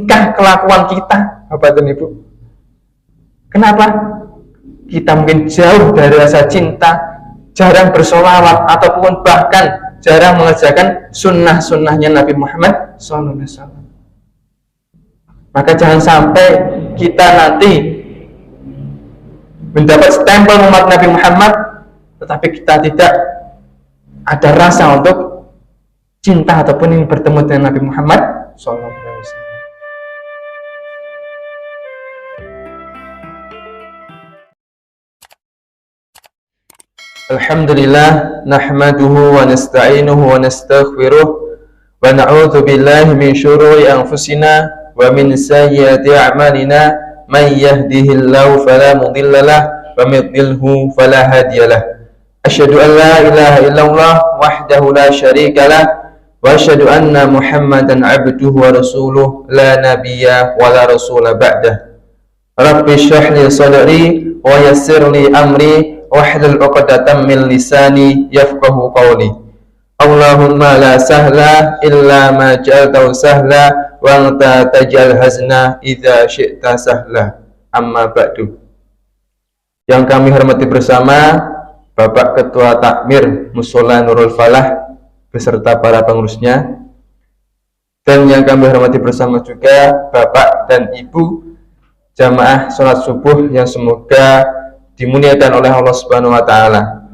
tingkah kelakuan kita, Bapak dan Ibu. Kenapa? Kita mungkin jauh dari rasa cinta, jarang bersolawat, ataupun bahkan jarang mengerjakan sunnah-sunnahnya Nabi Muhammad SAW. Maka jangan sampai kita nanti mendapat stempel umat Nabi Muhammad, tetapi kita tidak ada rasa untuk cinta ataupun ingin bertemu dengan Nabi Muhammad SAW. Alhamdulillah, nahmaduhu wa nasta'inuhu wa nastaghfiruh wa na'udzu billahi min syururi anfusina wa min sayyiati a'malina, may yahdihillahu fala mudhillalah wa may yudlilhu fala hadiyalah. Asyhadu an la ilaha illallah wahdahu la syarikalah wa asyhadu anna Muhammadan 'abduhu wa rasuluh la nabiyya wa la rasula ba'dah. Rabbi shrah li sadri wa yassir li amri wahlul 'uqdatam min lisani yafqahu qawli. Allahumma la sahla illa ma ja'altahu sahla wa anta taj'al hazna idza syi'ta sahla. Amma ba'du. Yang kami hormati bersama Bapak Ketua Takmir Mushola Nurul Falah beserta para pengurusnya, dan yang kami hormati bersama juga Bapak dan Ibu jamaah sholat subuh yang semoga dimuliakan oleh Allah Subhanahu wa taala.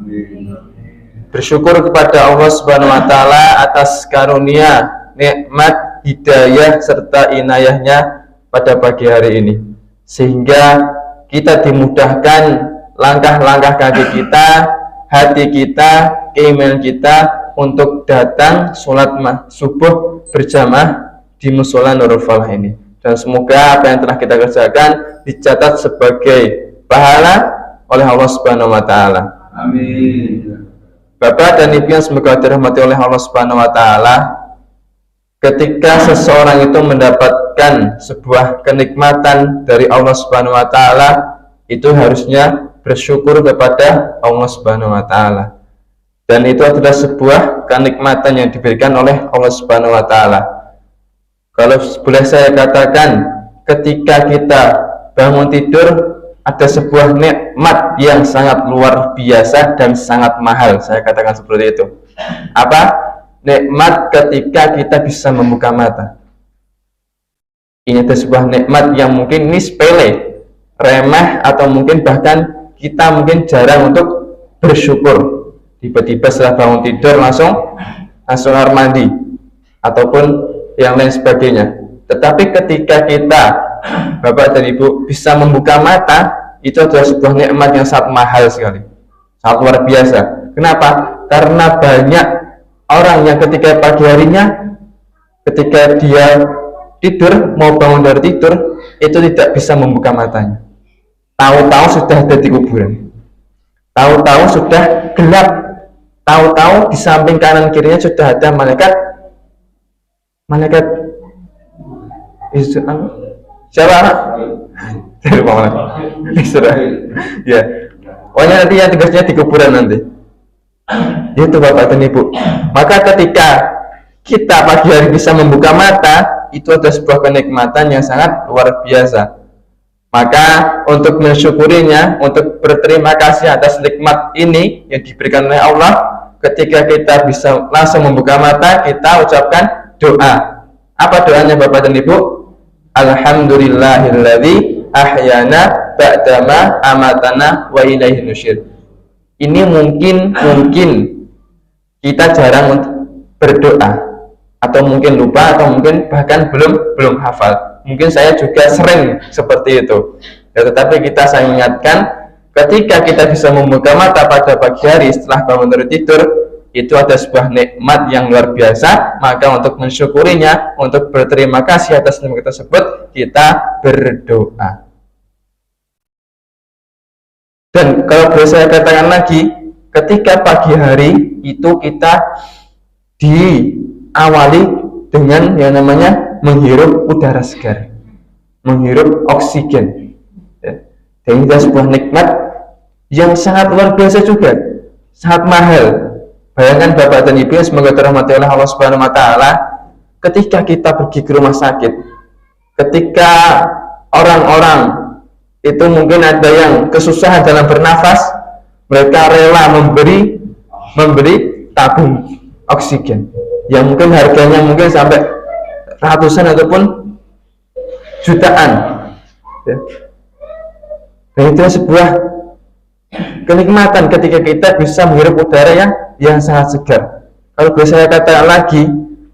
Bersyukur kepada Allah Subhanahu wa taala atas karunia, nikmat, hidayah serta inayahnya pada pagi hari ini, sehingga kita dimudahkan langkah-langkah kaki kita, hati kita, keimanan kita untuk datang sholat subuh berjamaah di Mushola Nurul Falah ini. Dan semoga apa yang telah kita kerjakan dicatat sebagai pahala oleh Allah Subhanahu wa taala. Amin. Bapak dan Ibu yang semoga dirahmati oleh Allah Subhanahu wa taala, ketika seseorang itu mendapatkan sebuah kenikmatan dari Allah Subhanahu wa taala, itu harusnya bersyukur kepada Allah Subhanahu wa taala. Dan itu adalah sebuah kenikmatan yang diberikan oleh Allah Subhanahu wa taala. Kalau boleh saya katakan, ketika kita bangun tidur, ada sebuah nikmat yang sangat luar biasa dan sangat mahal. Saya katakan seperti itu. Apa? Nikmat ketika kita bisa membuka mata. Ini ada sebuah nikmat yang mungkin ini sepele, remeh, atau mungkin bahkan kita mungkin jarang untuk bersyukur. Tiba-tiba setelah bangun tidur langsung kamar mandi ataupun yang lain sebagainya. Tetapi ketika kita, Bapak dan Ibu, bisa membuka mata, itu adalah sebuah nikmat yang sangat mahal sekali, sangat luar biasa. Kenapa? Karena banyak orang yang ketika pagi harinya, ketika dia tidur, mau bangun dari tidur, itu tidak bisa membuka matanya. Tahu-tahu sudah ada di kuburan, tahu-tahu sudah gelap, tahu-tahu di samping kanan kirinya sudah ada malaikat siapa? Ya, pokoknya nanti yang tugasnya di kuburan nanti. Itu Bapak dan Ibu. Maka ketika kita pagi hari bisa membuka mata, itu adalah sebuah kenikmatan yang sangat luar biasa. Maka untuk mensyukurinya, untuk berterima kasih atas nikmat ini yang diberikan oleh Allah, ketika kita bisa langsung membuka mata, kita ucapkan doa. Apa doanya Bapak dan Ibu? Alhamdulillahilladzi ahyana ba'dama amatana wa ilaihi nusyur. Ini mungkin kita jarang berdoa, atau mungkin lupa, atau mungkin bahkan belum hafal. Mungkin saya juga sering seperti itu. Ya, tetapi saya ingatkan, ketika kita bisa membuka mata pada pagi hari setelah bangun dari tidur, itu ada sebuah nikmat yang luar biasa. Maka untuk mensyukurinya, untuk berterima kasih atas nikmat tersebut, kita berdoa. Dan kalau boleh saya katakan lagi, ketika pagi hari itu kita diawali dengan yang namanya menghirup udara segar, menghirup oksigen. Dan itu sebuah nikmat yang sangat luar biasa juga, sangat mahal. Bayangkan Bapak dan Ibu yang semoga dirahmati oleh Allah Subhanahu wa taala, ketika kita pergi ke rumah sakit, ketika orang-orang itu mungkin ada yang kesusahan dalam bernafas, mereka rela memberi tabung oksigen yang mungkin harganya mungkin sampai ratusan ataupun jutaan, ya. Dan itu sebuah kenikmatan ketika kita bisa menghirup udara yang sangat segar. Kalau boleh saya katakan lagi,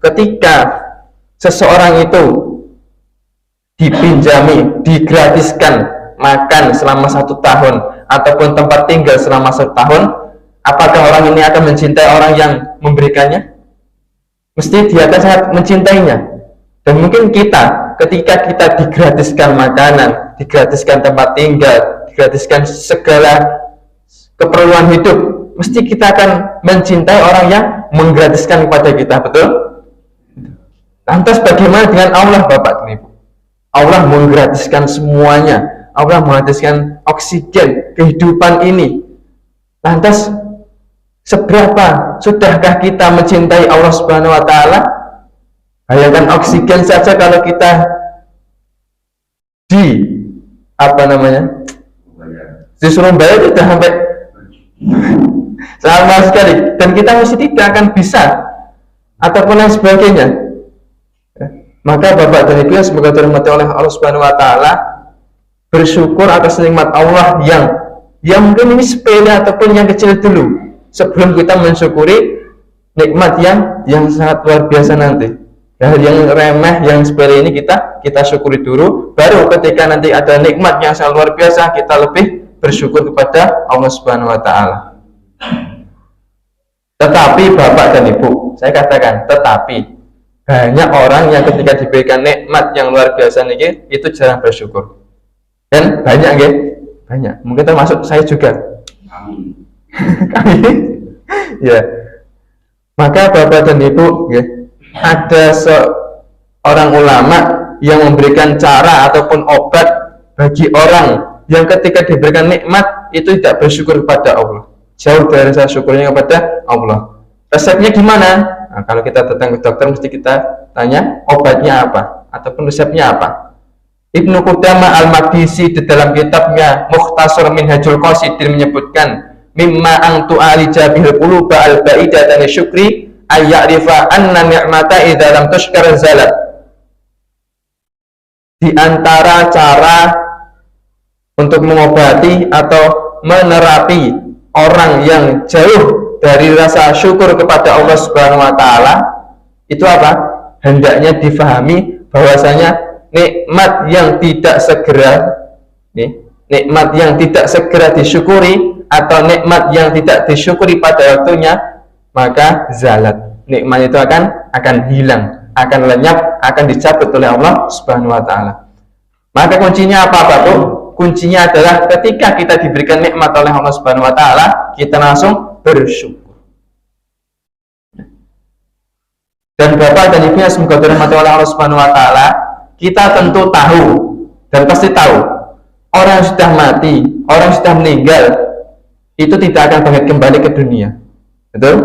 ketika seseorang itu dipinjami, digratiskan makan selama 1 tahun ataupun tempat tinggal selama 1 tahun, apakah orang ini akan mencintai orang yang memberikannya? Mesti dia akan sangat mencintainya. Dan mungkin kita, ketika kita digratiskan makanan, digratiskan tempat tinggal, digratiskan segala keperluan hidup, mesti kita akan mencintai orang yang menggratiskan kepada kita, betul? Lantas bagaimana dengan Allah, Bapak dan Ibu? Allah menggratiskan semuanya. Allah menggratiskan oksigen kehidupan ini. Lantas seberapa sudahkah kita mencintai Allah Subhanahu wa taala? Bayangkan oksigen saja kalau kita disuruh bayar sudah sampai sama sekali, dan kita mesti tidak akan bisa ataupun lain sebagainya. Maka Bapak dan Ibu yang semoga dirahmati oleh Allah Subhanahu wa taala, bersyukur atas nikmat Allah yang mungkin ini sepele ataupun yang kecil dulu, sebelum kita mensyukuri nikmat yang sangat luar biasa nanti. Hal yang remeh, yang sepele ini kita syukuri dulu, baru ketika nanti ada nikmat yang sangat luar biasa, kita lebih bersyukur kepada Allah Subhanahu wa taala. Tetapi Bapak dan Ibu, saya katakan tetapi banyak orang yang ketika diberikan nikmat yang luar biasa ini itu jarang bersyukur. Dan banyak nggih? Banyak. Mungkin termasuk saya juga. Kami. Ya. Maka Bapak dan Ibu, ya, ada seorang ulama yang memberikan cara ataupun obat bagi orang yang ketika diberikan nikmat itu tidak bersyukur kepada Allah, jauh dari rasa syukurnya kepada Allah. Resepnya gimana? Nah, kalau kita datang ke dokter mesti kita tanya obatnya apa ataupun resepnya apa. Ibnu Qudamah Al-Maqdisi di dalam kitabnya Mukhtasar Minhajul Qasidin menyebutkan, mimma ang tu'alija bihil quluba al-ba'idatan syukri ayya'rifa anna ni'mata idza lam tushkar zalat. Di antara cara untuk mengobati atau menerapi orang yang jauh dari rasa syukur kepada Allah Subhanahu wa taala itu apa? Hendaknya difahami bahwasanya nikmat yang tidak segera disyukuri atau nikmat yang tidak disyukuri pada waktunya, maka zalat, nikmat itu akan hilang, akan lenyap, akan dicabut oleh Allah Subhanahu wa taala. Maka kuncinya apa, Bapak? Kuncinya adalah ketika kita diberikan nikmat oleh Allah Subhanahu wa taala, kita langsung bersyukur. Dan Bapak dan Ibu yang semoga dirahmati oleh Allah Subhanahu wa taala, kita tentu tahu dan pasti tahu orang yang sudah mati, orang yang sudah meninggal itu tidak akan bangkit kembali ke dunia. Betul?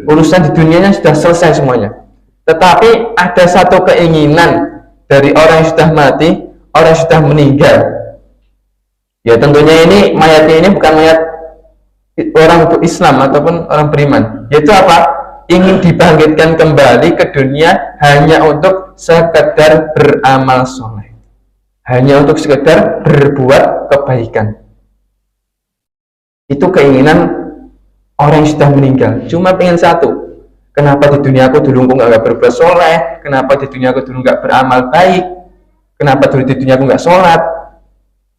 Urusan di dunianya sudah selesai semuanya. Tetapi ada satu keinginan dari orang yang sudah mati, orang yang sudah meninggal. Ya tentunya ini mayatnya ini bukan mayat orang Islam ataupun orang beriman. Yaitu apa? Ingin dibangkitkan kembali ke dunia hanya untuk sekedar beramal soleh, hanya untuk sekedar berbuat kebaikan. Itu keinginan orang yang sudah meninggal. Cuma pengen satu, kenapa di dunia aku dulu nggak berbuat soleh, kenapa di dunia aku dulu nggak beramal baik, kenapa dulu di dunia aku nggak sholat.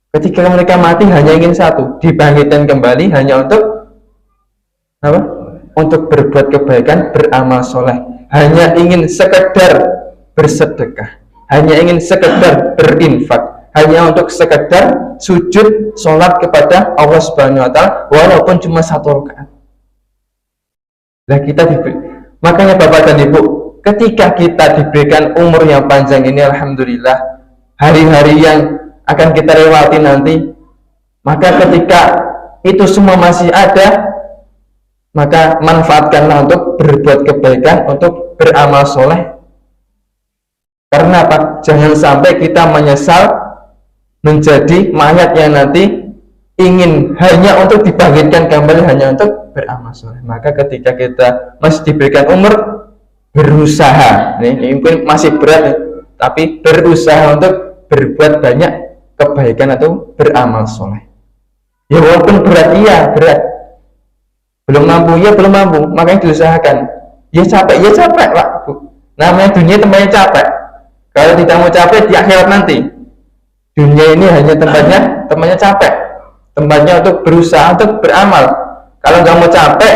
Ketika mereka mati hanya ingin satu, dibangkitkan kembali hanya untuk apa? Untuk berbuat kebaikan, beramal soleh, hanya ingin sekedar bersedekah, hanya ingin sekedar berinfak, hanya untuk sekedar sujud sholat kepada Allah Subhanahu wa taala walaupun cuma 1 rakaat. Nah kita makanya Bapak dan Ibu, ketika kita diberikan umur yang panjang ini, alhamdulillah, hari-hari yang akan kita lewati nanti, maka ketika itu semua masih ada, maka manfaatkanlah untuk berbuat kebaikan, untuk beramal soleh. Karena apa? Jangan sampai kita menyesal menjadi mayat yang nanti ingin hanya untuk dibangkitkan kembali hanya untuk beramal soleh. Maka ketika kita masih diberikan umur, berusaha, ini mungkin masih berat nih, tapi berusaha untuk berbuat banyak kebaikan atau beramal soleh. Ya walaupun berat, iya berat. Belum mampu, ya belum mampu, makanya diusahakan. Ya capek Pak Bu. Namanya dunia tempatnya capek. Kalau tidak mau capek di akhirat nanti. Dunia ini hanya tempatnya capek. Tempatnya untuk berusaha, untuk beramal. Kalau nggak mau capek,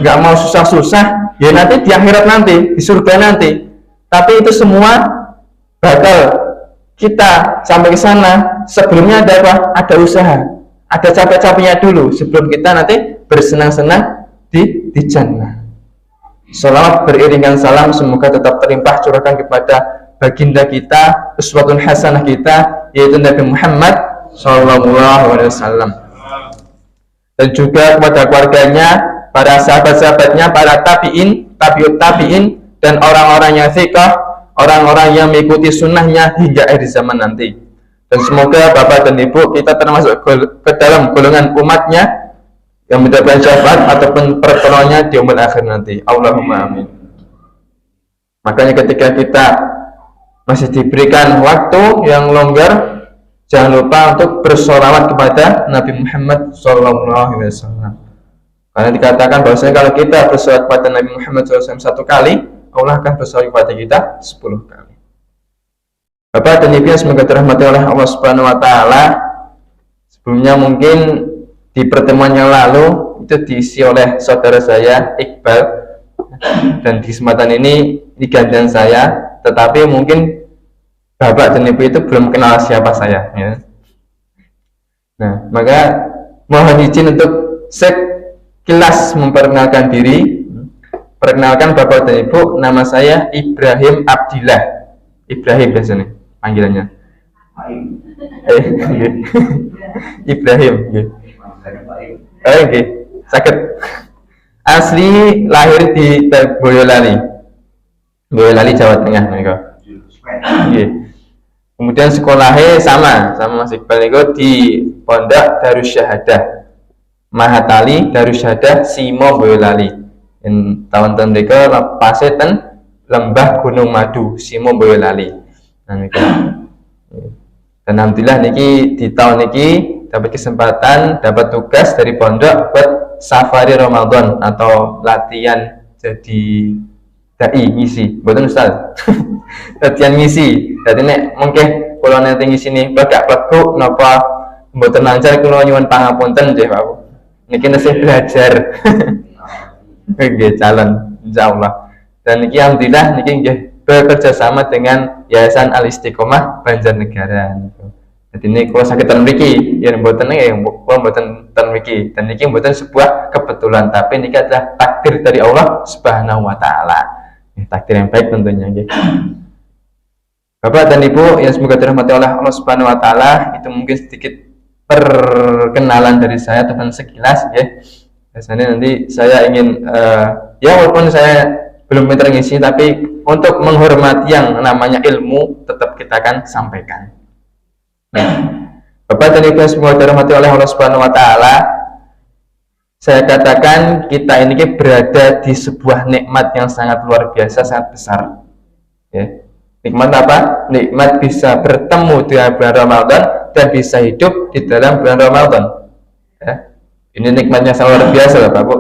nggak mau susah-susah, ya nanti di akhirat nanti, di surga nanti. Tapi itu semua bakal kita sampai ke sana. Sebelumnya ada apa? Ada usaha, ada capek-capeknya dulu sebelum kita nanti bersenang-senang di jannah. Salawat beriringan salam semoga tetap terlimpah curahkan kepada baginda kita, uswatun hasanah kita, yaitu Nabi Muhammad SAW, dan juga kepada keluarganya, para sahabat-sahabatnya, para tabi'in, tabi'ut tabi'in, dan orang-orang yang thiqah, orang-orang yang mengikuti sunnahnya hingga akhir zaman nanti. Dan semoga Bapak dan Ibu kita termasuk ke dalam golongan umatnya yang mendapatkan syafaat ataupun pertolongannya di umur akhir nanti. Allahumma amin. Makanya ketika kita masih diberikan waktu yang longgar, jangan lupa untuk bersolawat kepada Nabi Muhammad SAW. Karena dikatakan bahwasanya kalau kita bersolawat kepada Nabi Muhammad SAW 1 kali, Allah akan bersolawat kepada kita 10 kali. Bapak dan Ibu yang semoga dirahmati oleh Allah Subhanahu Wa Taala. Sebelumnya mungkin di pertemuan yang lalu itu diisi oleh saudara saya Iqbal, dan di kesempatan ini gantian saya. Tetapi mungkin Bapak dan Ibu itu belum kenal siapa saya, ya. Nah, maka mohon izin untuk sekilas memperkenalkan diri. Perkenalkan Bapak dan Ibu, nama saya Ibrahim Abdillah. Ibrahim biasanya panggilannya. Ibrahim. Oke, sakit. Asli lahir di Boyolali, Jawa Tengah, mereka. Kemudian sekolahnya sama Mas Iqbal itu di Pondok Darussyahadah Mahatali Darussyahadah Simo Boyolali. In tahun-tahun mereka lepasnya ten Lembah Gunung Madu Simo Boyolali. Nah, dan alhamdulillah niki di tahun niki dapat kesempatan, dapat tugas dari pondok buat safari Ramadan atau latihan jadi dai ngisi, betul Ustaz. Latihan ngisi. Jadi nek mungkin kalau nanti ngisi nih bagak pegu napa mboten lancar kula nyuwun pangapunten nggih Pak. Niki nesih belajar. Nggih calon insyaallah. Dan niki alhamdulillah niki nggih bekerja sama dengan Yayasan Al Istiqomah Banjarnegara. Jadi ini kalau sakit mriki, ya mboten mboten ten mriki. Dan niki mboten sebuah kebetulan, tapi niki adalah takdir dari Allah Subhanahu Wa Taala. Takdir yang baik tentunya. Bapak dan Ibu yang semoga dirahmati oleh Allah Subhanahu Wa Taala, itu mungkin sedikit perkenalan dari saya tentang sekilas, ya. Biasanya nanti saya ingin ya walaupun saya belum pintar ngisi, tapi untuk menghormati yang namanya ilmu tetap kita akan sampaikan. Nah, Bapak dan Ibu yang semoga dirahmati oleh Allah Subhanahu Wa Taala, saya katakan kita ini berada di sebuah nikmat yang sangat luar biasa, sangat besar. Ya. Nikmat apa? Nikmat bisa bertemu dengan bulan Ramadan dan bisa hidup di dalam bulan Ramadan. Ya. Ini nikmatnya sangat luar biasa, Bapak Bu.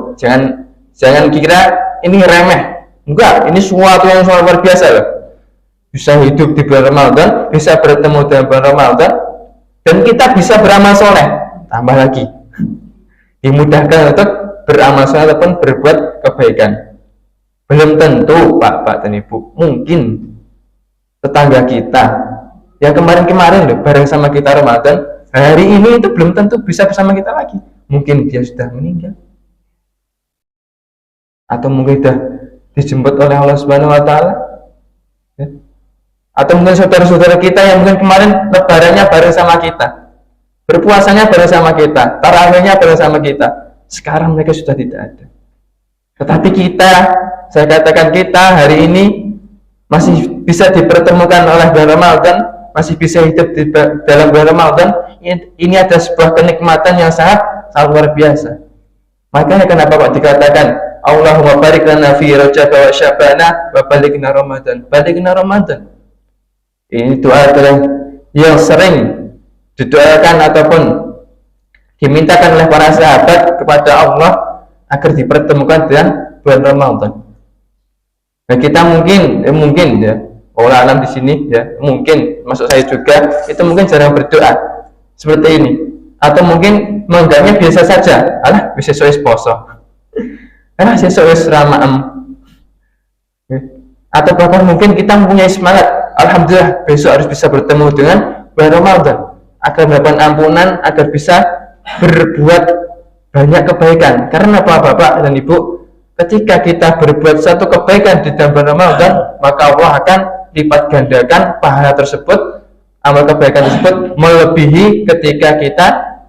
Jangan kira ini remeh. Enggak, ini sesuatu yang sangat luar biasa loh. Bisa hidup di bulan Ramadan, bisa bertemu dengan bulan Ramadan, dan kita bisa beramal soleh. Tambah lagi, dimudahkan untuk beramal soleh ataupun berbuat kebaikan. Belum tentu Pak dan Ibu, mungkin tetangga kita yang kemarin-kemarin loh bareng sama kita Ramadan, hari ini itu belum tentu bisa bersama kita lagi. Mungkin dia sudah meninggal, atau mungkin sudah dijemput oleh Allah Subhanahu Wa Taala, ya. Atau mungkin saudara-saudara kita yang mungkin kemarin lebarannya bareng sama kita, berpuasanya bareng sama kita, tarawihnya bareng sama kita, sekarang mereka sudah tidak ada. Tetapi kita, saya katakan kita hari ini masih bisa dipertemukan oleh bulan Ramadan, masih bisa hidup di dalam bulan Ramadan, ini ada sebuah kenikmatan yang sangat luar biasa. Makanya kenapa kok dikatakan Allahumma barik lana fi Rajab wa Sya'ban wa balighna Ramadan. Balighna Ramadan. Ini doa yang sering didoakan ataupun dimintakan oleh para sahabat kepada Allah agar dipertemukan dengan bulan Ramadan. Nah, kita mungkin ya, Allah alam di sini ya, mungkin masuk saya juga, itu mungkin jarang berdoa seperti ini, atau mungkin menganggapnya biasa saja. Alah, bisa soal poso. Alah, sesuai ramaem. Atau bahkan mungkin kita mempunyai semangat, alhamdulillah besok harus bisa bertemu dengan bulan Ramadan agar mendapatkan ampunan, agar bisa berbuat banyak kebaikan. Karena apa Bapak dan Ibu, ketika kita berbuat satu kebaikan di dalam bulan Ramadan, maka Allah akan lipat gandakan pahala tersebut, amal kebaikan tersebut melebihi ketika kita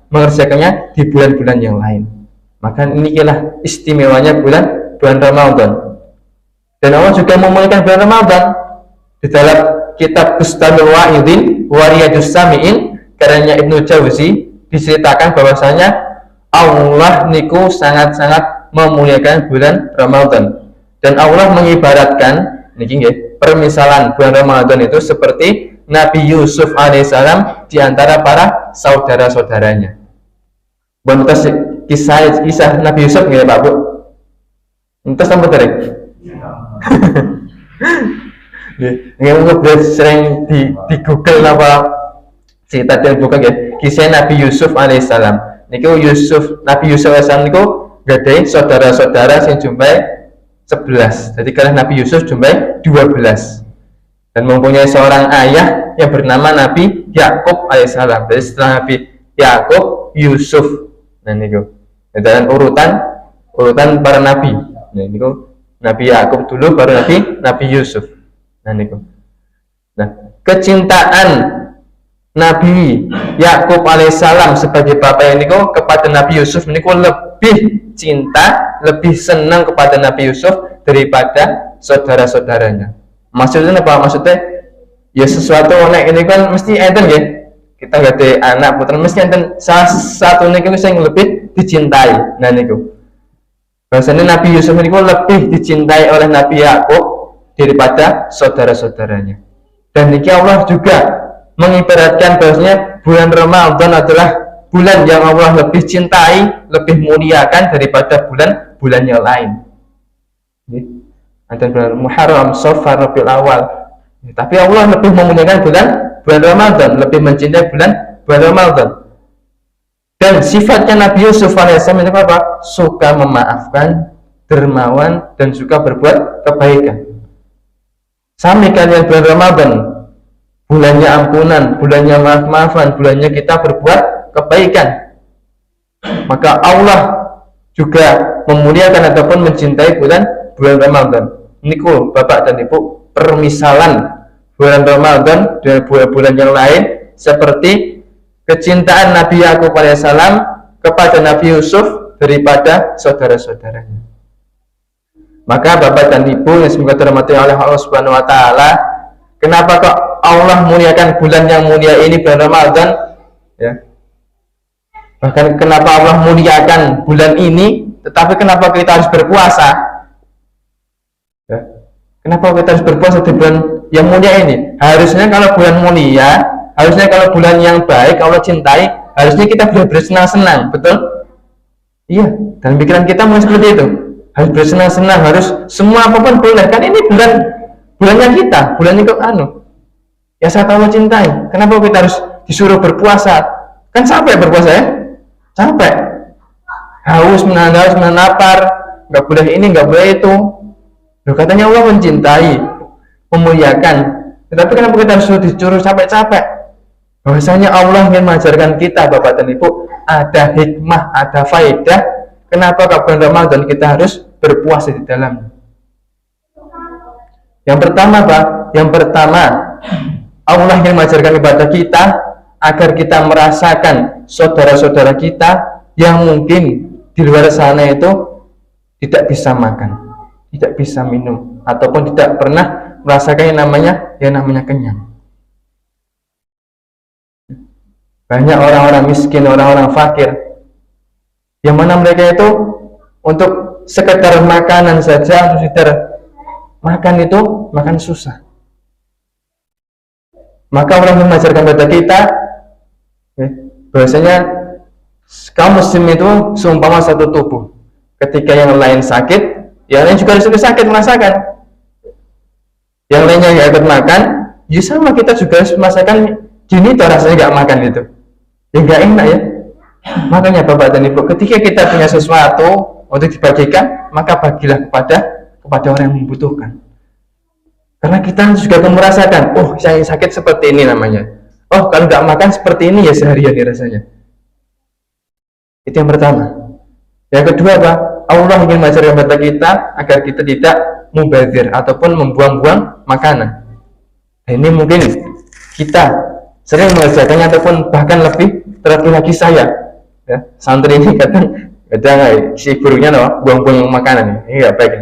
mengerjakannya di bulan-bulan yang lain. Maka inilah istimewanya bulan Ramadan. Dan Allah juga memuliakan bulan Ramadan di dalam kitab Bustanul Wa'idin wa Riyadus Sami'in karya Ibnu Jauzi diceritakan bahwasanya Allah niku sangat-sangat memuliakan bulan Ramadan. Dan Allah mengibaratkan niki nggih, permisalan bulan Ramadan itu seperti Nabi Yusuf alaihissalam di antara para saudara-saudaranya. Bentas kisah Nabi Yusuf nggih Pak Bu. Entas sampai tadi. Nggih mungkin sering di Google apa cerita yang buka nggih, kisah Nabi Yusuf alaihissalam. Niku Nabi Yusuf alaihissalam niku gadai saudara-saudara sing jumlahe 11. Jadi kalau Nabi Yusuf jumlahe 12. Dan mempunyai seorang ayah yang bernama Nabi Yakub alaihissalam. Jadi setelah Nabi Yakub, Yusuf. Nah niku. Dan urutan para nabi. Nah niku Nabi Yakub dulu baru Nabi Yusuf. Nah niku. Nah, kecintaan Nabi Yakub alaihissalam sebagai bapak ini kepada Nabi Yusuf ini lebih cinta, lebih senang kepada Nabi Yusuf daripada saudara-saudaranya. Maksudnya apa? Maksudnya ya sesuatu ini kan mesti enten ya. Kita gak ada anak putra mesti enten salah satu ini yang lebih dicintai. Nah niku. Bahasanya Nabi Yusuf ini lebih dicintai oleh Nabi Yakub daripada saudara-saudaranya. Dan niki Allah juga mengibaratkan bahwasanya bulan Ramadan adalah bulan yang Allah lebih cintai, lebih muliakan daripada bulan-bulan yang lain. Ada bulan Muharram, Shafar, Rabiul Awal. Tapi Allah lebih memuliakan bulan Ramadan, lebih mencintai bulan Ramadan. Dan sifatnya Nabi Yusuf alaihissalam itu apa? Suka memaafkan, dermawan, dan suka berbuat kebaikan. Sami kalian bulan Ramadan, bulannya ampunan, bulannya maaf-maafan, bulannya kita berbuat kebaikan. Maka Allah juga memuliakan ataupun mencintai bulan Ramadan. Niku Bapak dan Ibu, permisalan bulan Ramadan dengan bulan-bulan yang lain seperti kecintaan Nabi Yakub alaihissalam kepada Nabi Yusuf daripada saudara-saudaranya. Maka Bapak dan Ibu yang semoga dirahmati oleh Allah Subhanahu wa taala, kenapa kok Allah muliakan bulan yang mulia ini bulan Ramadan? Ya. Bahkan kenapa Allah muliakan bulan ini, tetapi kenapa kita harus berpuasa? Ya. Kenapa kita harus berpuasa di bulan yang mulia ini? Harusnya kalau bulan mulia, harusnya kalau bulan yang baik Allah cintai, harusnya kita bersenang-senang, betul? Iya, dan pikiran kita mau seperti itu. Harus bersenang-senang, harus semua apapun boleh. Kan ini bulannya kita, bulannya kok ya saat Allah cintai. Kenapa kita harus disuruh berpuasa? Kan capek berpuasa ya? Capek. Haus, menahan lapar, nggak boleh ini, nggak boleh itu. Loh, katanya Allah mencintai, memuliakan. Tetapi kenapa kita harus disuruh capek-capek? Bahwasanya Allah ingin mengajarkan kita Bapak dan Ibu, ada hikmah, ada faedah. Kenapa bulan Ramadan kita harus berpuasa di dalamnya? Yang pertama Pak, Allah ingin mengajarkan kepada kita agar kita merasakan saudara-saudara kita yang mungkin di luar sana itu tidak bisa makan, tidak bisa minum, ataupun tidak pernah merasakan yang namanya kenyang. Banyak orang-orang miskin, orang-orang fakir, yang mana mereka itu untuk sekedar makanan saja, untuk sekedar makan itu makan susah. Maka Allah mengajarkan kepada kita bahwasanya kaum muslim itu seumpama satu tubuh. Ketika yang lain sakit, yang lain juga harus sakit merasakan. Yang lainnya nggak ikut makan, ya sama, kita juga harus merasakan. Gini tuh rasanya nggak makan itu, ya nggak enak ya. Makanya Bapak dan Ibu, ketika kita punya sesuatu untuk dibagikan, maka bagilah kepada orang yang membutuhkan. Karena kita juga akan merasakan, oh saya sakit seperti ini namanya. Oh kalau nggak makan seperti ini ya seharian ya rasanya. Itu yang pertama. Yang kedua apa? Allah ingin mengajarkan kepada kita agar kita tidak mubazir ataupun membuang-buang makanan. Nah, ini mungkin kita sering mengerjakannya ataupun bahkan terlebih lagi saya. Ya, santri ini kadang si buruknya buang-buang makanan ini nggak baik.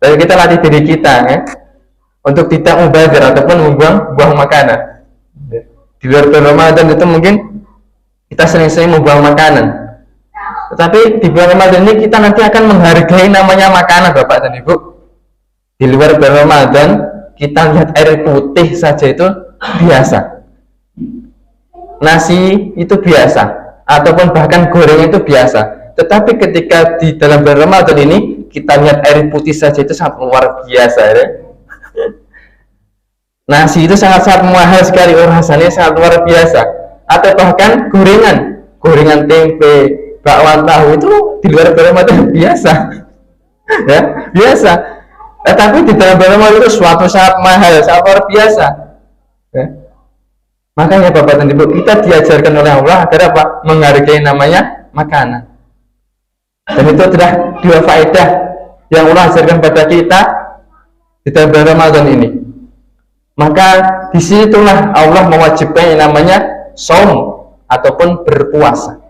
Tapi kita latih diri kita ya, untuk tidak mubazir ataupun membuang makanan. Di luar Ramadan itu mungkin kita sering-sering membuang makanan, tetapi di bulan Ramadan ini kita nanti akan menghargai namanya makanan Bapak dan Ibu. Di luar Ramadan kita lihat air putih saja itu biasa, nasi itu biasa, ataupun bahkan goreng itu biasa. Tetapi ketika di dalam bulan Ramadan ini kita lihat air putih saja itu sangat luar biasa ya. Nasi itu sangat-sangat mahal sekali, rasanya sangat luar biasa. Atau bahkan gorengan tempe, bakwan tahu itu di luar Ramadan biasa. Ya, biasa. Tapi di dalam Ramadan itu suatu sangat mahal, sangat luar biasa. Ya. Makanya Bapak dan Ibu, kita diajarkan oleh Allah agar apa? Menghargai namanya makanan. Dan itu adalah dua faedah yang Allah ajarkan pada kita di dalam Ramadan ini. Maka disitulah Allah mewajibkan yang namanya saum ataupun berpuasa.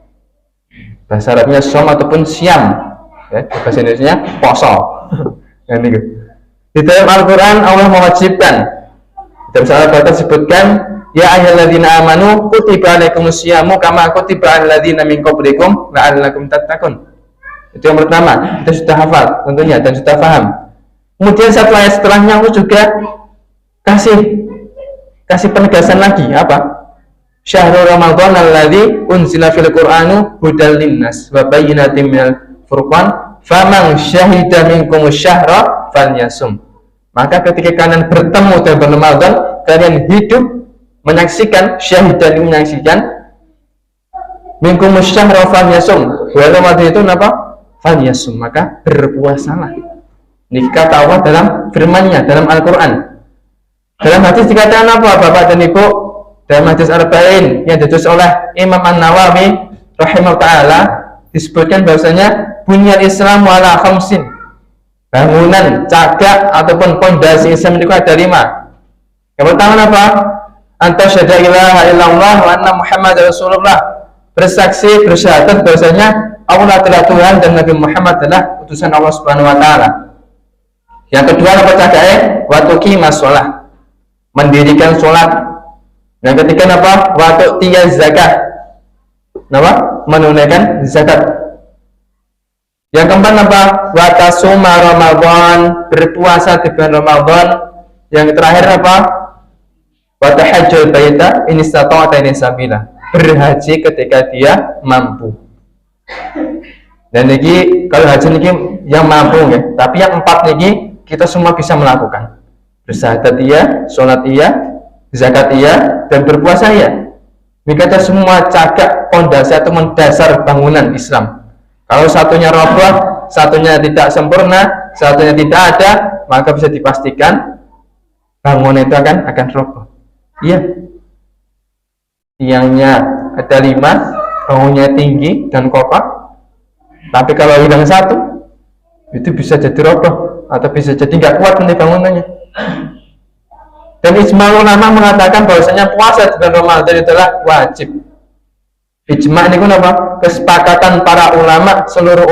Bahasa Arabnya saum ataupun siam, ya, bahasa Indonesia poso. Di dalam Al-Quran Allah mewajibkan. Dalam surah Al-Baqarah disebutkan, ya ayyuhalladzina amanu kutiba alaikumus syiyamu kama kutiba alal ladzina min qablikum la'allakum tattaqun. Itu yang pertama, kita sudah hafal tentunya dan sudah paham. Kemudian setelahnya Allah juga kasih penegasan lagi apa? Syahrul Ramadan alladzi unzila fil Qur'anu hudal linnas wa bayyinatin minal furqan faman syahida minkumus syahra falyasum. Maka ketika kalian bertemu dalam bulan Ramadan, kalian hidup menyaksikan, syahidan menyaksikan minkumus syahra falyasum. Bulan Ramadan itu apa? Falyasum, maka berpuasalah. Ini kata Allah dalam firman-Nya dalam Al-Qur'an. Dalam hadis dikatakan apa Bapak dan Ibu? Dalam hadis Arba'in yang ditulis oleh Imam An-Nawawi rahimahullah ta'ala disebutkan bahwasanya bunyal Islam ala khamsin. Bangunan, cagak ataupun pondasi Islam itu ada 5. Yang pertama apa? Anta syahada ilaha illallah wa anna Muhammad Rasulullah. Bersaksi, bersyahadat bahwasanya Allah adalah Tuhan dan Nabi Muhammad adalah utusan Allah Subhanahu wa taala. Yang kedua apa cagaknya? Wa tuqimas shalah. Mendirikan sholat. Yang ketiga apa? Waktu tiga zakat. Apa? Menunaikan zakat. Yang keempat apa? Watasuma Ramadan, berpuasa di bulan Ramadan. Yang terakhir apa? Watahajjul baita in istata'ta ilaihi sabila, berhaji ketika dia mampu. Dan ini kalau haji ini yang mampu ya. Tapi yang 4 ini kita semua bisa melakukan. Bersahadat iya, sholat iya, zakat iya, dan berpuasa iya. Ini kata semua cagak pondasi atau mendasar bangunan Islam. Kalau satunya roboh, satunya tidak sempurna, satunya tidak ada, maka bisa dipastikan bangunan itu akan roboh. Iya. Tiangnya ada 5, bangunnya tinggi dan kokoh. Tapi kalau hilang 1, itu bisa jadi roboh atau bisa jadi nggak kuat nanti bangunannya. Dan ijma ulama mengatakan bahwasanya puasa di bulan Ramadan adalah wajib. Ijma ini apa? Kesepakatan para ulama, seluruh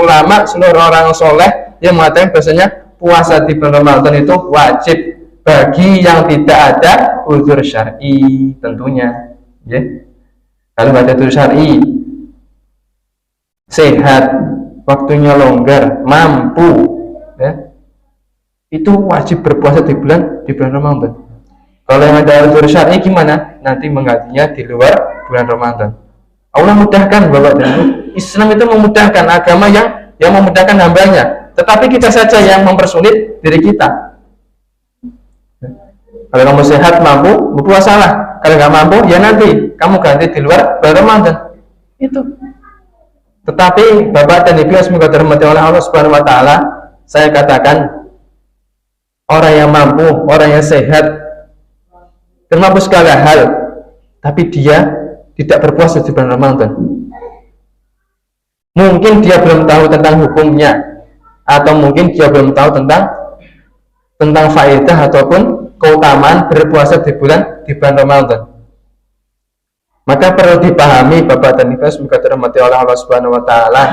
orang soleh yang mengatakan bahwasanya puasa di bulan Ramadan itu wajib. bagi yang tidak ada uzur syar'i tentunya, ya. Kalau nggak ada uzur syar'i, sehat, waktunya longgar, mampu, ya, itu wajib berpuasa di bulan Ramadan. Kalau yang ada uzur syar'i gimana? Nanti menggantinya di luar bulan Ramadan. Allah mudahkan Bapak dan Ibu. Islam itu memudahkan, agama yang memudahkan hambanya. Tetapi kita saja yang mempersulit diri kita. Kalau kamu sehat, mampu, berpuasalah. Kalau nggak mampu, ya nanti kamu ganti di luar bulan Ramadan. Itu. Tetapi Bapak dan Ibu yang semoga dirahmati oleh Allah Subhanahu wa taala, saya katakan orang yang mampu, orang yang sehat, termampu segala hal, tapi dia tidak berpuasa di bulan Ramadan. Mungkin dia belum tahu tentang hukumnya, atau mungkin dia belum tahu tentang faedah ataupun keutamaan berpuasa di bulan Ramadan. Maka perlu dipahami Bapak dan Ibu semoga dirahmati oleh Allah Subhanahu wa taala.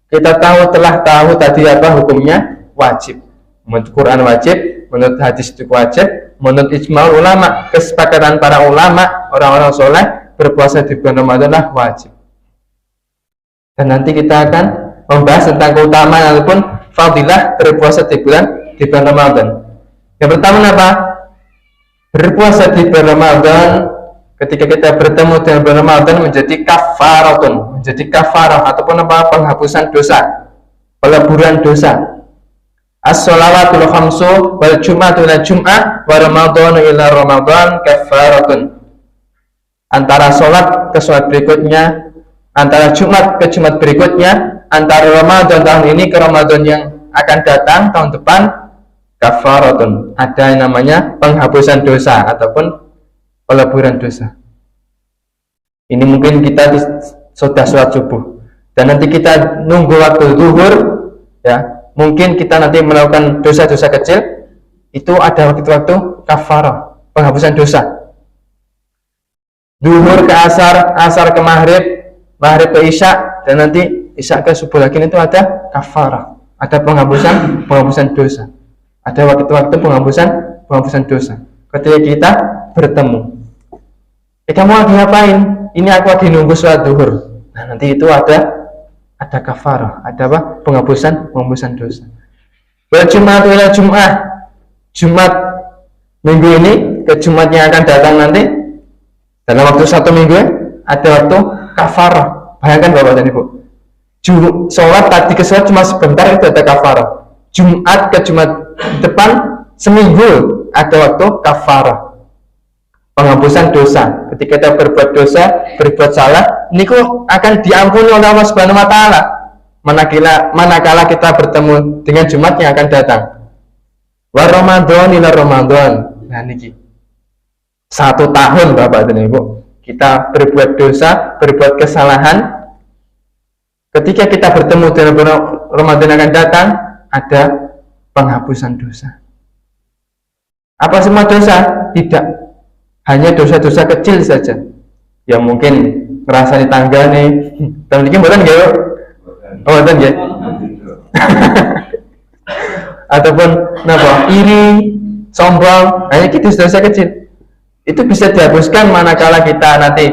Kita telah tahu tadi apa hukumnya? Wajib. Menurut Quran wajib, menurut hadis itu wajib, menurut ijma' ulama, kesepakatan para ulama, orang-orang soleh, berpuasa di bulan Ramadan wajib. Dan nanti kita akan membahas tentang keutamaan ataupun fadilah berpuasa di bulan Ramadan. Yang pertama apa? Berpuasa di bulan Ramadan, ketika kita bertemu dengan bulan Ramadan menjadi kafaratun, menjadi kafarah ataupun apa? Penghapusan dosa, peleburan dosa. As-shalawatul khamsu wal jum'atu ila jum'ah wa ramadhanu ila ramadhan kafaratun. Antara sholat ke sholat berikutnya, antara Jumat ke Jumat berikutnya, antara Ramadan tahun ini ke Ramadan yang akan datang tahun depan, kafaratun. Ada yang namanya penghapusan dosa ataupun peleburan dosa. Ini mungkin kita sudah sholat subuh dan nanti kita nunggu waktu zuhur, ya. Mungkin kita nanti melakukan dosa-dosa kecil, itu ada waktu-waktu kafarah, penghapusan dosa. Zuhur ke asar, asar ke maghrib, maghrib ke isya, dan nanti isya ke subuh lagi, itu ada kafarah, ada penghapusan dosa. Ada waktu-waktu penghapusan dosa. Ketika kita bertemu, kamu lagi ngapain? Ini aku lagi nunggu sholat zuhur. Nah, nanti itu ada kafarah, ada apa? Penghapusan dosa. Jumat ila Jum'ah, Jumat minggu ini ke Jumat yang akan datang nanti, dalam waktu 1 minggu ada waktu kafarah. Bayangkan Bapak dan Ibu, sholat tadi ke sholat cuma sebentar itu ada kafarah. Jumat ke Jumat depan seminggu ada waktu kafarah, penghapusan dosa. Ketika kita berbuat dosa, berbuat salah, ini kok akan diampuni oleh Allah Subhanahu wa taala manakala kita bertemu dengan Jumat yang akan datang. Wa Ramadan ila Ramadan. Nah niki 1 tahun Bapak dan Ibu kita berbuat dosa, berbuat kesalahan. Ketika kita bertemu dengan Ramadan yang akan datang, ada penghapusan dosa. Apa semua dosa? Tidak. Hanya dosa-dosa kecil saja yang mungkin ngerasa di tangga nih, tapi ini bukan gak yuk? Oh bukan ya? Ataupun iri, sombong, hanya itu dosa kecil. Itu bisa dihapuskan manakala kita nanti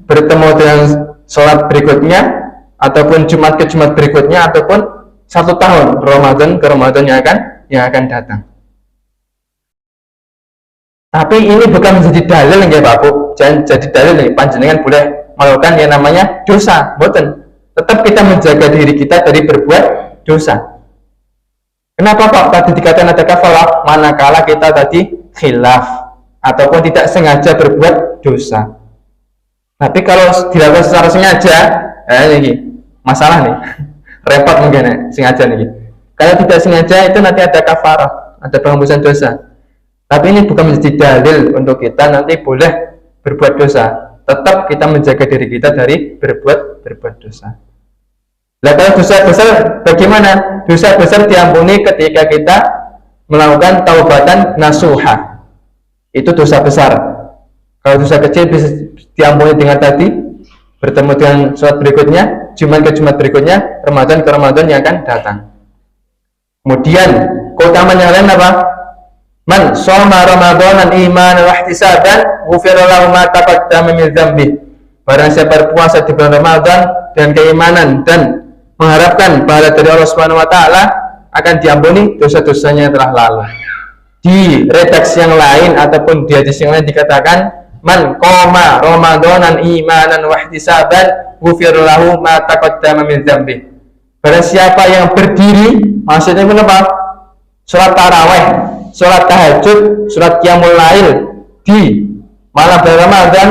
bertemu dengan sholat berikutnya, ataupun Jumat ke Jumat berikutnya, ataupun 1 tahun Ramadan ke Ramadan yang akan datang. Tapi ini bukan menjadi dalil ya Pak Bu, jangan jadi dalil nih panjenengan boleh melakukan yang namanya dosa, boten. Tetap kita menjaga diri kita dari berbuat dosa. Kenapa Pak tadi dikatakan ada kafalah? Manakala kita tadi khilaf ataupun tidak sengaja berbuat dosa. Tapi kalau dilakukan secara sengaja, ini masalah nih, repot mungkin sengaja nih. Kalau tidak sengaja itu nanti ada kafarah, ada penghapusan dosa. Tapi ini bukan menjadi dalil untuk kita nanti boleh berbuat dosa. Tetap kita menjaga diri kita dari berbuat dosa. Nah kalau dosa besar bagaimana? Dosa besar diampuni ketika kita melakukan taubatan nasuha. Itu dosa besar. Kalau dosa kecil bisa diampuni dengan tadi bertemu dengan sholat berikutnya, Jumat ke Jumat berikutnya, Ramadan ke Ramadan yang akan datang. Kemudian keutamaan yang lain apa? Man shoma Ramadanan imanan wa ihtisaban ghufira lahu ma taqaddama min dzambi. Barang siapa berpuasa di bulan Ramadan dengan keimanan dan mengharapkan pahala dari Allah Subhanahu wa taala, akan diampuni dosa-dosanya yang telah lalu. Di redaksi yang lain ataupun di hadis yang lain dikatakan man qoma Ramadanan imanan wa ihtisaban ghufira lahu ma taqaddama min dzambi. Barang siapa yang berdiri, maksudnya apa? Salat tarawih, salat tahajud, salat qiyamul lail di malam bulan Ramadan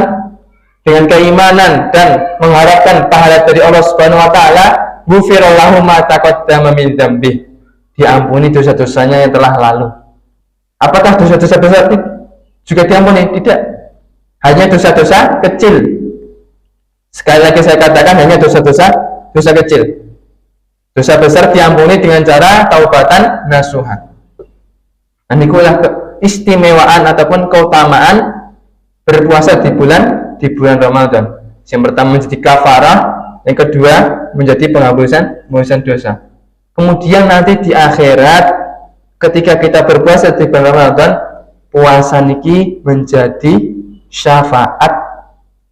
dengan keimanan dan mengharapkan pahala dari Allah Subhanahu wa taala, ghufira lahu ma taqaddama min dzambi. Diampuni dosa-dosanya yang telah lalu. Apakah dosa-dosa besar juga diampuni? Tidak. Hanya dosa-dosa kecil. Sekali lagi saya katakan hanya dosa-dosa kecil. Dosa besar diampuni dengan cara taubatan nasuha. Nah, inilah keistimewaan ataupun keutamaan berpuasa di bulan Ramadan. Yang pertama menjadi kafarah, yang kedua menjadi penghapusan dosa. Kemudian nanti di akhirat ketika kita berpuasa di bulan Ramadan, puasa niki menjadi syafaat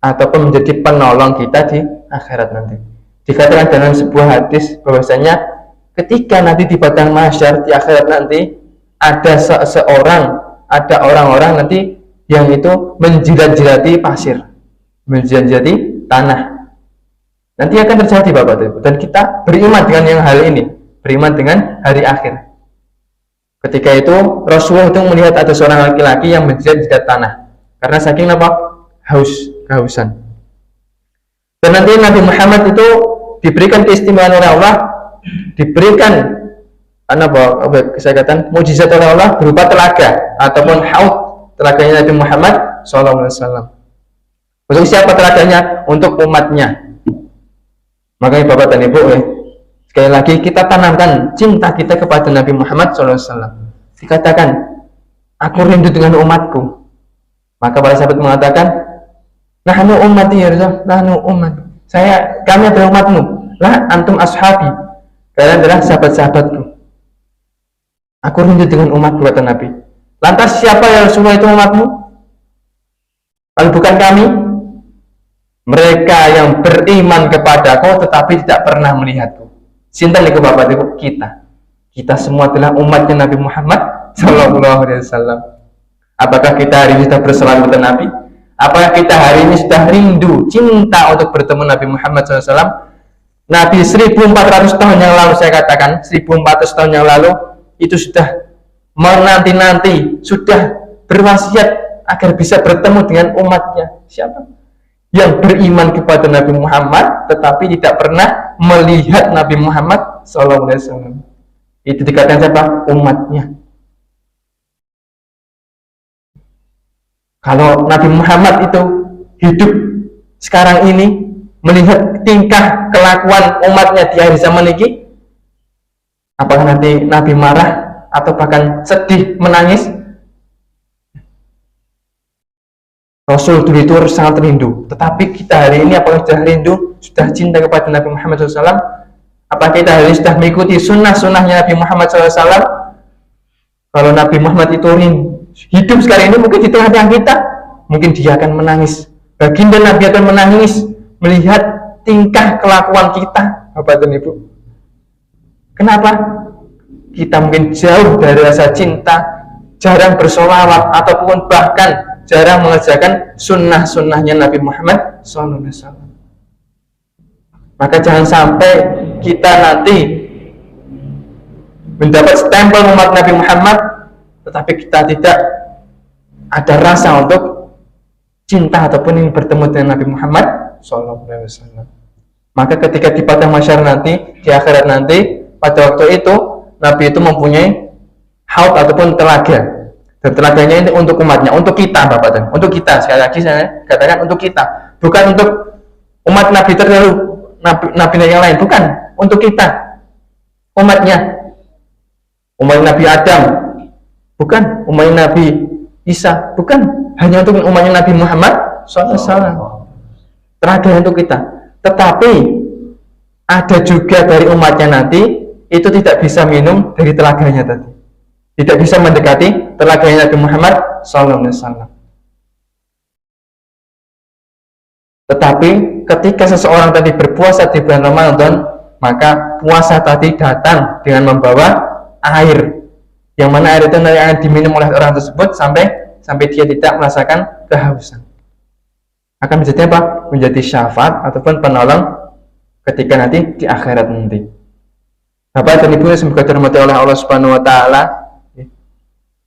ataupun menjadi penolong kita di akhirat nanti. Dikatakan dalam sebuah hadis bahwasanya ketika nanti di padang mahsyar di akhirat nanti ada orang-orang nanti yang itu menjilat-jilati pasir, menjilat-jilati tanah. Nanti akan terjadi Bapak Ibu, dan kita beriman dengan yang hal ini, beriman dengan hari akhir. Ketika itu Rasulullah itu melihat ada seorang laki-laki yang menjilat-jilat tanah karena saking apa? Kehausan. Dan nanti Nabi Muhammad itu diberikan keistimewaan oleh Allah, diberikan saya katakan mukjizat oleh Allah berupa telaga ataupun haud, telaganya Nabi Muhammad SAW. Untuk siapa telaganya? Untuk umatnya. Makanya Bapak dan Ibu, sekali lagi kita tanamkan cinta kita kepada Nabi Muhammad SAW. Dikatakan, aku rindu dengan umatku. Maka para sahabat mengatakan, nahnu ummati ya Rasul, nahnu umat. Kami adalah umatmu. Lah antum ashabi. Kalian adalah sahabat-sahabatku. Aku rindu dengan umatku, kata Nabi. Lantas siapa yang Rasulullah itu umatmu? Kalau bukan kami, mereka yang beriman kepadaku tetapi tidak pernah melihatku. Sinten niku Bapak Ibu? Kita semua adalah umatnya Nabi Muhammad SAW. Apakah kita hari ini sudah berselawat kepada Nabi? Apakah kita hari ini sudah rindu, cinta untuk bertemu Nabi Muhammad SAW? Nabi 1400 tahun yang lalu, saya katakan 1400 tahun yang lalu itu sudah menanti-nanti, sudah berwasiat agar bisa bertemu dengan umatnya. Siapa? Yang beriman kepada Nabi Muhammad tetapi tidak pernah melihat Nabi Muhammad SAW. Itu dikatakan siapa? Umatnya. Kalau Nabi Muhammad itu hidup sekarang ini, melihat tingkah kelakuan umatnya di akhir zaman ini, apakah nanti Nabi marah atau bahkan sedih, menangis? Rasul dulu itu sangat rindu, tetapi kita hari ini apakah sudah rindu, sudah cinta kepada Nabi Muhammad SAW? Apakah kita hari ini sudah mengikuti sunnah-sunnahnya Nabi Muhammad SAW? Kalau Nabi Muhammad itu hidup sekarang ini, mungkin di tengah-tengah kita, mungkin dia akan menangis. Baginda Nabi akan menangis melihat tingkah kelakuan kita, Bapak dan Ibu. Kenapa? Kita mungkin jauh dari rasa cinta, jarang bersolawat ataupun bahkan jarang mengerjakan sunnah-sunnahnya Nabi Muhammad SAW. Maka jangan sampai kita nanti mendapat stempel umat Nabi Muhammad tetapi kita tidak ada rasa untuk cinta ataupun ingin bertemu dengan Nabi Muhammad SAW. Maka ketika di padang mahsyar nanti, di akhirat nanti, pada waktu itu Nabi itu mempunyai haud ataupun telaga, dan telaganya ini untuk umatnya, untuk kita Bapak dan untuk kita. Sekali lagi saya katakan untuk kita, bukan untuk umat Nabi terdahulu, Nabi yang lain, bukan, untuk kita, umatnya, umat Nabi Adam, bukan, umat Nabi Isa, bukan, hanya untuk umatnya Nabi Muhammad SAW. Terakhir untuk kita. Tetapi ada juga dari umatnya nanti itu tidak bisa minum dari telaganya tadi. tidak bisa mendekati telaganya Nabi Muhammad SAW. Tetapi ketika seseorang tadi berpuasa di bulan Ramadan, maka puasa tadi datang dengan membawa air, yang mana air itu akan diminum oleh orang tersebut sampai dia tidak merasakan kehausan. Akan menjadi apa? Menjadi syafaat ataupun penolong ketika nanti di akhirat nanti. Bapak dan Ibu semoga dirahmati oleh Allah Subhanahu wa taala,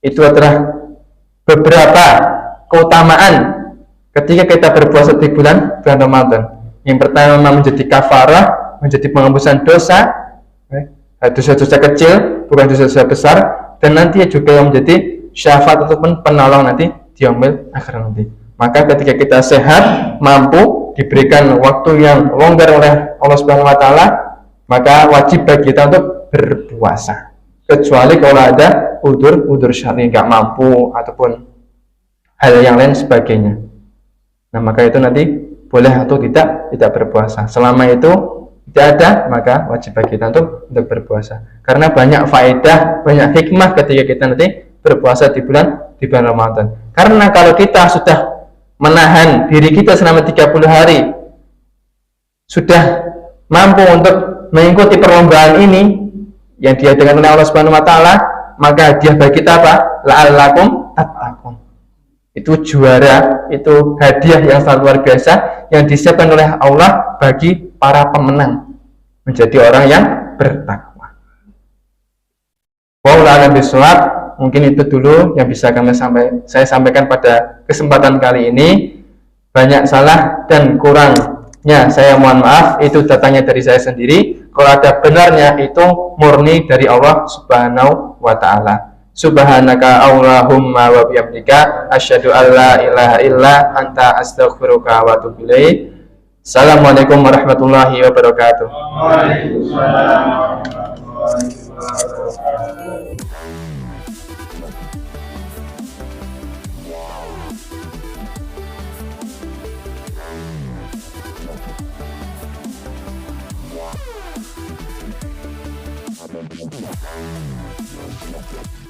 itu adalah beberapa keutamaan ketika kita berpuasa di bulan Ramadan. Yang pertama menjadi kafarah, menjadi penghapusan dosa, dosa-dosa kecil, bukan dosa-dosa besar, dan nanti juga menjadi syafaat ataupun penolong nanti di yaumil akhir nanti. Maka ketika kita sehat, mampu, diberikan waktu yang longgar oleh Allah Subhanahu wa taala, maka wajib bagi kita untuk berpuasa. Kecuali kalau ada udzur syar'i, nggak mampu ataupun hal yang lain sebagainya. Nah, maka itu nanti boleh atau tidak berpuasa. Selama itu tidak ada, maka wajib bagi kita untuk berpuasa. Karena banyak faedah, banyak hikmah ketika kita nanti berpuasa di bulan Ramadan. Karena kalau kita sudah menahan diri kita selama 30 hari, sudah mampu untuk mengikuti perlombaan ini yang diadakan oleh Allah Subhanahu wa taala, maka hadiah bagi kita apa? La'allakum tattaqun. Itu juara, itu hadiah yang sangat luar biasa yang disiapkan oleh Allah bagi para pemenang, menjadi orang yang bertakwa. Wallahu a'lam bishawab. Mungkin itu dulu yang bisa saya sampaikan pada kesempatan kali ini. Banyak salah dan kurangnya saya mohon maaf, itu datangnya dari saya sendiri. Kalau ada benarnya itu murni dari Allah Subhanahu wa taala. Subhanaka Allahumma wa bihamdika asyhadu an la ilaha illa anta astaghfiruka wa atubu ilaik. Assalamualaikum warahmatullahi wabarakatuh. Waalaikumsalam warahmatullahi wabarakatuh. Thank you.